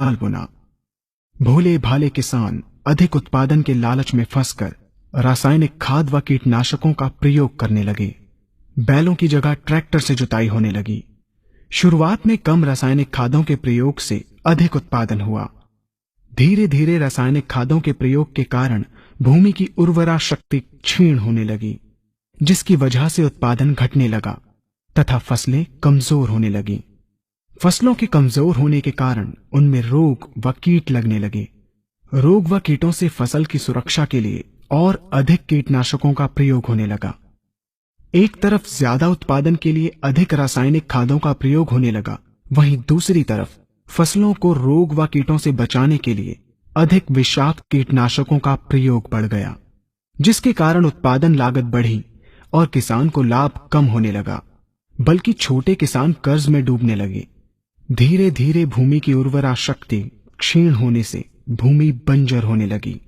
साल गुना। भोले भाले किसान अधिक उत्पादन के लालच में फंसकर रासायनिक खाद व कीटनाशकों का प्रयोग करने लगे। बैलों की जगह ट्रैक्टर से जुताई होने लगी। शुरुआत में कम रासायनिक खादों के प्रयोग से अधिक उत्पादन हुआ। धीरे धीरे रासायनिक खादों के प्रयोग के कारण भूमि की उर्वरा शक्ति क्षीण होने लगी, जिसकी वजह से उत्पादन घटने लगा तथा फसलें कमजोर होने लगीं। फसलों के कमजोर होने के कारण उनमें रोग व कीट लगने लगे। रोग व कीटों से फसल की सुरक्षा के लिए और अधिक कीटनाशकों का प्रयोग होने लगा। एक तरफ ज्यादा उत्पादन के लिए अधिक रासायनिक खादों का प्रयोग होने लगा, वहीं दूसरी तरफ फसलों को रोग व कीटों से बचाने के लिए अधिक विषाक्त कीटनाशकों का प्रयोग बढ़ गया, जिसके कारण उत्पादन लागत बढ़ी और किसान को लाभ कम होने लगा, बल्कि छोटे किसान कर्ज में डूबने लगे। धीरे धीरे भूमि की उर्वरा शक्ति क्षीण होने से भूमि बंजर होने लगी।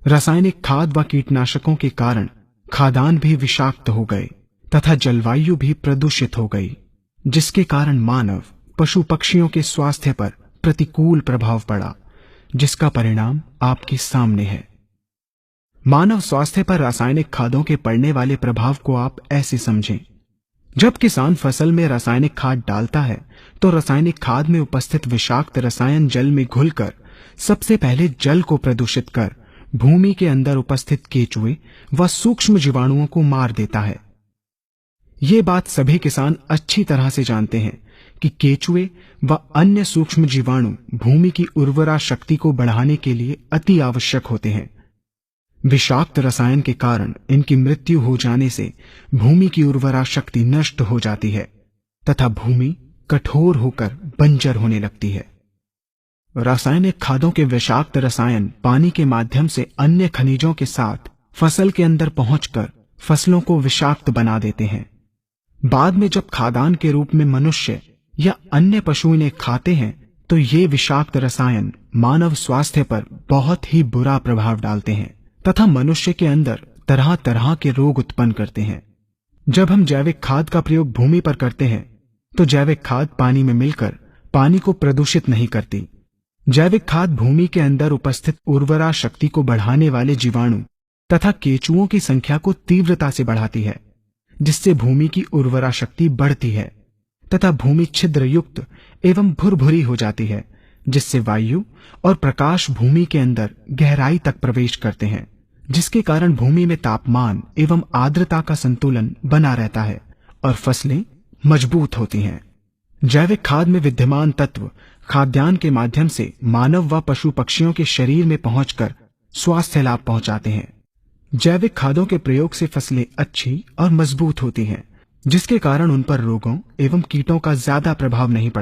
रासायनिक खाद व कीटनाशकों के कारण खाद्यान्न भी विषाक्त हो गए तथा जलवायु भी प्रदूषित हो गई, जिसके कारण मानव पशु पक्षियों के स्वास्थ्य पर प्रतिकूल प्रभाव पड़ा, जिसका परिणाम आपके सामने है। मानव स्वास्थ्य पर रासायनिक खादों के पड़ने वाले प्रभाव को आप ऐसे समझें। जब किसान फसल में रासायनिक खाद डालता है तो रासायनिक खाद में उपस्थित विषाक्त रसायन जल में घुलकर सबसे पहले जल को प्रदूषित कर भूमि के अंदर उपस्थित केचुए व सूक्ष्म जीवाणुओं को मार देता है। ये बात सभी किसान अच्छी तरह से जानते हैं कि केचुए व अन्य सूक्ष्म जीवाणु भूमि की उर्वरा शक्ति को बढ़ाने के लिए अति आवश्यक होते हैं। विषाक्त रसायन के कारण इनकी मृत्यु हो जाने से भूमि की उर्वरा शक्ति नष्ट हो जाती है तथा भूमि कठोर होकर बंजर होने लगती है। रासायनिक खादों के विषाक्त रसायन पानी के माध्यम से अन्य खनिजों के साथ फसल के अंदर पहुंचकर फसलों को विषाक्त बना देते हैं। बाद में जब खाद्यान्न के रूप में मनुष्य या अन्य पशु इन्हें खाते हैं तो ये विषाक्त रसायन मानव स्वास्थ्य पर बहुत ही बुरा प्रभाव डालते हैं तथा मनुष्य के अंदर तरह तरह के रोग उत्पन्न करते हैं। जब हम जैविक खाद का प्रयोग भूमि पर करते हैं तो जैविक खाद पानी में मिलकर पानी को प्रदूषित नहीं करती। जैविक खाद भूमि के अंदर उपस्थित उर्वरा शक्ति को बढ़ाने वाले जीवाणु तथा केचुओं की संख्या को तीव्रता से बढ़ाती है, जिससे भूमि की उर्वरा शक्ति बढ़ती है तथा भूमि छिद्र युक्त एवं भुरभुरी हो जाती है, जिससे वायु और प्रकाश भूमि के अंदर गहराई तक प्रवेश करते हैं, जिसके कारण भूमि में तापमान एवं आर्द्रता का संतुलन बना रहता है और फसलें मजबूत होती हैं। जैविक खाद में विद्यमान तत्व खाद्यान्न के माध्यम से मानव व पशु पक्षियों के शरीर में पहुंचकर स्वास्थ्य लाभ पहुंचाते हैं। जैविक खादों के प्रयोग से फसलें अच्छी और मजबूत होती हैं, जिसके कारण उन पर रोगों एवं कीटों का ज्यादा प्रभाव नहीं पड़ता।